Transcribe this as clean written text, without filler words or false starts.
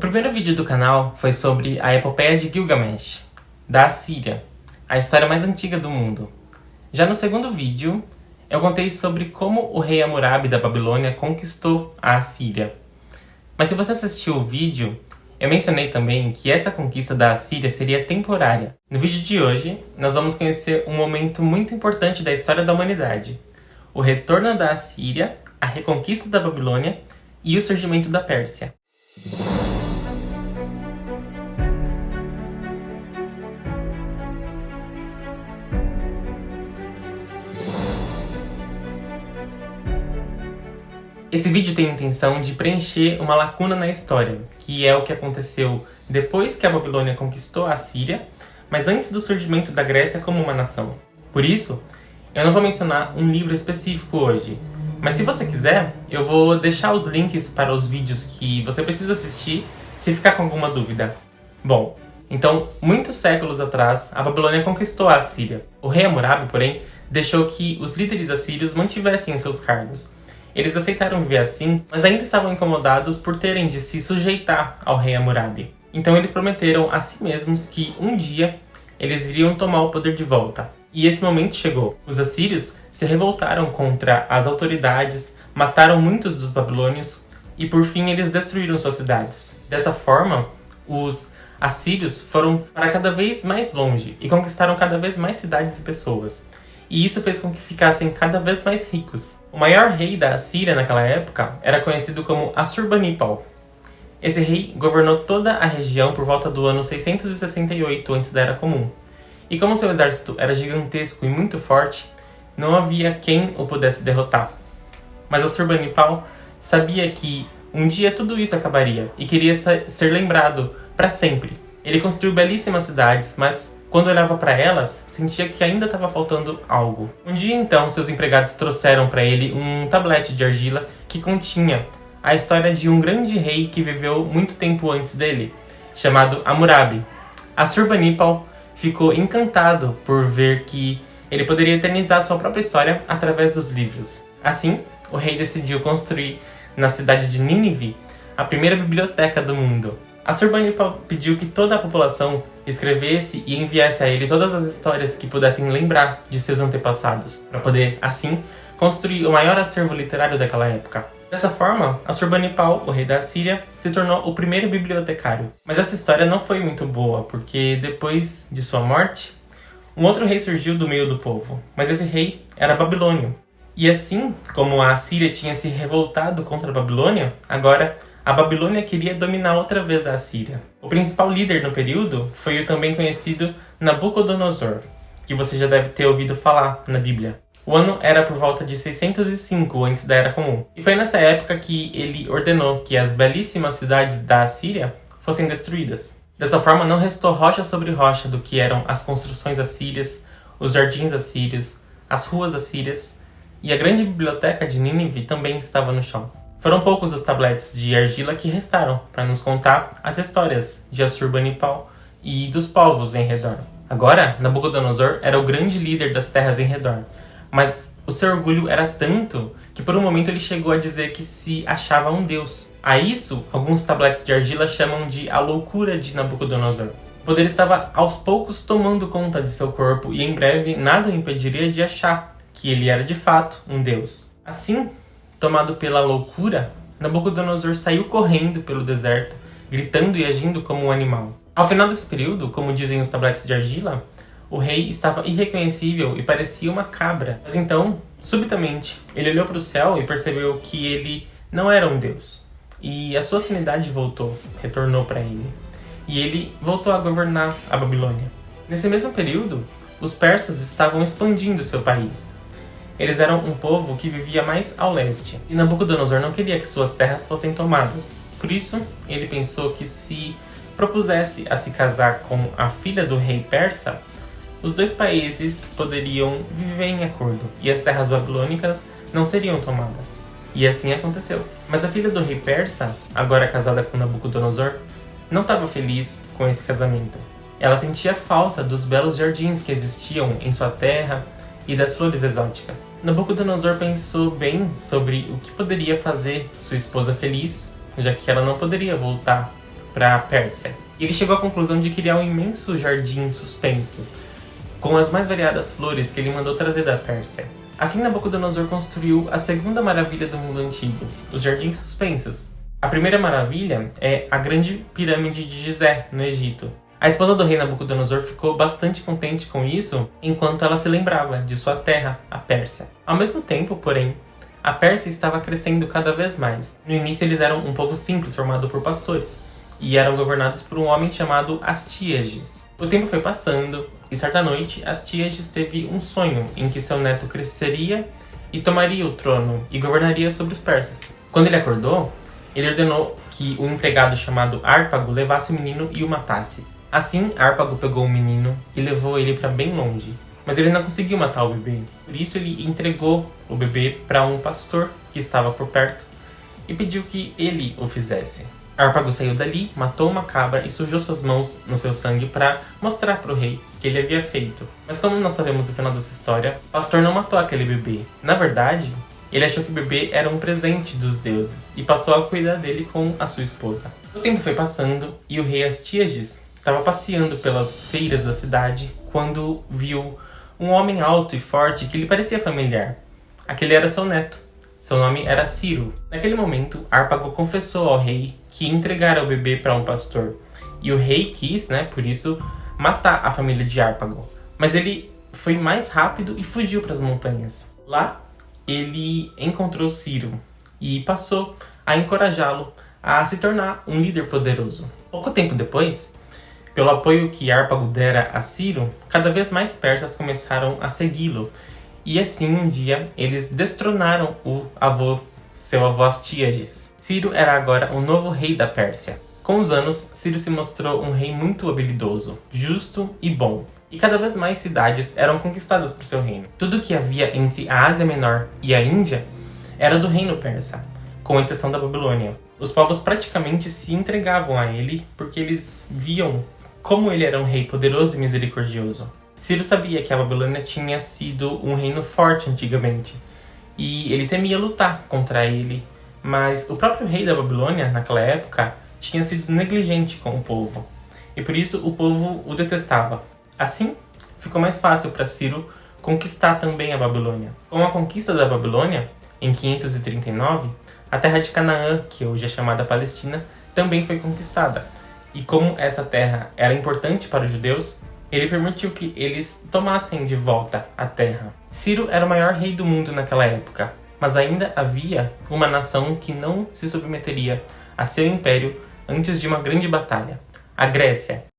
primeiro vídeo do canal foi sobre a epopeia de Gilgamesh, da Assíria, a história mais antiga do mundo. Já no segundo vídeo, eu contei sobre como o rei Hammurabi da Babilônia conquistou a Assíria. Mas se você assistiu o vídeo, eu mencionei também que essa conquista da Assíria seria temporária. No vídeo de hoje, nós vamos conhecer um momento muito importante da história da humanidade: o retorno da Assíria, a reconquista da Babilônia e o surgimento da Pérsia. Esse vídeo tem a intenção de preencher uma lacuna na história, que é o que aconteceu depois que a Babilônia conquistou a Assíria, mas antes do surgimento da Grécia como uma nação. Por isso, eu não vou mencionar um livro específico hoje, mas se você quiser, eu vou deixar os links para os vídeos que você precisa assistir se ficar com alguma dúvida. Bom, então, muitos séculos atrás, a Babilônia conquistou a Assíria. O rei Hammurabi, porém, deixou que os líderes assírios mantivessem os seus cargos. Eles aceitaram viver assim, mas ainda estavam incomodados por terem de se sujeitar ao rei Hammurabi. Então eles prometeram a si mesmos que um dia eles iriam tomar o poder de volta. E esse momento chegou. Os assírios se revoltaram contra as autoridades, mataram muitos dos babilônios e por fim eles destruíram suas cidades. Dessa forma, os assírios foram para cada vez mais longe e conquistaram cada vez mais cidades e pessoas. E isso fez com que ficassem cada vez mais ricos. O maior rei da Assíria naquela época era conhecido como Assurbanipal. Esse rei governou toda a região por volta do ano 668 antes da Era Comum. E como seu exército era gigantesco e muito forte, não havia quem o pudesse derrotar. Mas Assurbanipal sabia que um dia tudo isso acabaria e queria ser lembrado para sempre. Ele construiu belíssimas cidades, mas quando olhava para elas, sentia que ainda estava faltando algo. Um dia então, seus empregados trouxeram para ele um tablete de argila que continha a história de um grande rei que viveu muito tempo antes dele, chamado Hammurabi. Assurbanipal ficou encantado por ver que ele poderia eternizar sua própria história através dos livros. Assim, o rei decidiu construir na cidade de Nínive a primeira biblioteca do mundo. Assurbanipal pediu que toda a população escrevesse e enviasse a ele todas as histórias que pudessem lembrar de seus antepassados, para poder, assim, construir o maior acervo literário daquela época. Dessa forma, Assurbanipal, o rei da Assíria, se tornou o primeiro bibliotecário. Mas essa história não foi muito boa, porque depois de sua morte, um outro rei surgiu do meio do povo, mas esse rei era babilônio. E assim como a Assíria tinha se revoltado contra a Babilônia, agora a Babilônia queria dominar outra vez a Assíria. O principal líder no período foi o também conhecido Nabucodonosor, que você já deve ter ouvido falar na Bíblia. O ano era por volta de 605 antes da Era Comum. E foi nessa época que ele ordenou que as belíssimas cidades da Assíria fossem destruídas. Dessa forma, não restou rocha sobre rocha do que eram as construções assírias, os jardins assírios, as ruas assírias, e a grande biblioteca de Nínive também estava no chão. Foram poucos os tabletes de argila que restaram para nos contar as histórias de Assurbanipal e dos povos em redor. Agora, Nabucodonosor era o grande líder das terras em redor, mas o seu orgulho era tanto que por um momento ele chegou a dizer que se achava um deus. A isso, alguns tabletes de argila chamam de a loucura de Nabucodonosor. O poder estava aos poucos tomando conta de seu corpo e em breve nada o impediria de achar que ele era de fato um deus. Assim, tomado pela loucura, Nabucodonosor saiu correndo pelo deserto, gritando e agindo como um animal. Ao final desse período, como dizem os tabletes de argila, o rei estava irreconhecível e parecia uma cabra. Mas então, subitamente, ele olhou para o céu e percebeu que ele não era um deus. E a sua sanidade voltou, retornou para ele. E ele voltou a governar a Babilônia. Nesse mesmo período, os persas estavam expandindo seu país. Eles eram um povo que vivia mais ao leste, e Nabucodonosor não queria que suas terras fossem tomadas. Por isso, ele pensou que se propusesse a se casar com a filha do rei persa, os dois países poderiam viver em acordo, e as terras babilônicas não seriam tomadas. E assim aconteceu. Mas a filha do rei persa, agora casada com Nabucodonosor, não estava feliz com esse casamento. Ela sentia falta dos belos jardins que existiam em sua terra, e das flores exóticas. Nabucodonosor pensou bem sobre o que poderia fazer sua esposa feliz, já que ela não poderia voltar para a Pérsia. E ele chegou à conclusão de criar um imenso jardim suspenso, com as mais variadas flores que ele mandou trazer da Pérsia. Assim, Nabucodonosor construiu a segunda maravilha do mundo antigo, os jardins suspensos. A primeira maravilha é a grande pirâmide de Gizé, no Egito. A esposa do rei Nabucodonosor ficou bastante contente com isso, enquanto ela se lembrava de sua terra, a Pérsia. Ao mesmo tempo, porém, a Pérsia estava crescendo cada vez mais. No início eles eram um povo simples, formado por pastores, e eram governados por um homem chamado Astíages. O tempo foi passando, e certa noite, Astíages teve um sonho em que seu neto cresceria e tomaria o trono e governaria sobre os persas. Quando ele acordou, ele ordenou que o empregado chamado Árpago levasse o menino e o matasse. Assim, Árpago pegou o menino e levou ele para bem longe. Mas ele não conseguiu matar o bebê. Por isso ele entregou o bebê para um pastor que estava por perto e pediu que ele o fizesse. Árpago saiu dali, matou uma cabra e sujou suas mãos no seu sangue para mostrar para o rei que ele havia feito. Mas como nós sabemos o final dessa história, o pastor não matou aquele bebê. Na verdade, ele achou que o bebê era um presente dos deuses e passou a cuidar dele com a sua esposa. O tempo foi passando e o rei Astíages estava passeando pelas feiras da cidade quando viu um homem alto e forte que lhe parecia familiar. Aquele era seu neto. Seu nome era Ciro. Naquele momento, Árpago confessou ao rei que entregara o bebê para um pastor. E o rei quis, por isso, matar a família de Árpago. Mas ele foi mais rápido e fugiu para as montanhas. Lá, ele encontrou Ciro e passou a encorajá-lo a se tornar um líder poderoso. Pouco tempo depois, pelo apoio que Árpago dera a Ciro, cada vez mais persas começaram a segui-lo. E assim, um dia, eles destronaram seu avô Astíages. Ciro era agora o novo rei da Pérsia. Com os anos, Ciro se mostrou um rei muito habilidoso, justo e bom. E cada vez mais cidades eram conquistadas por seu reino. Tudo que havia entre a Ásia Menor e a Índia era do reino persa, com exceção da Babilônia. Os povos praticamente se entregavam a ele porque eles viam como ele era um rei poderoso e misericordioso. Ciro sabia que a Babilônia tinha sido um reino forte antigamente, e ele temia lutar contra ele, mas o próprio rei da Babilônia, naquela época, tinha sido negligente com o povo, e por isso o povo o detestava. Assim, ficou mais fácil para Ciro conquistar também a Babilônia. Com a conquista da Babilônia, em 539, a terra de Canaã, que hoje é chamada Palestina, também foi conquistada. E como essa terra era importante para os judeus, ele permitiu que eles tomassem de volta a terra. Ciro era o maior rei do mundo naquela época, mas ainda havia uma nação que não se submeteria a seu império antes de uma grande batalha: a Grécia.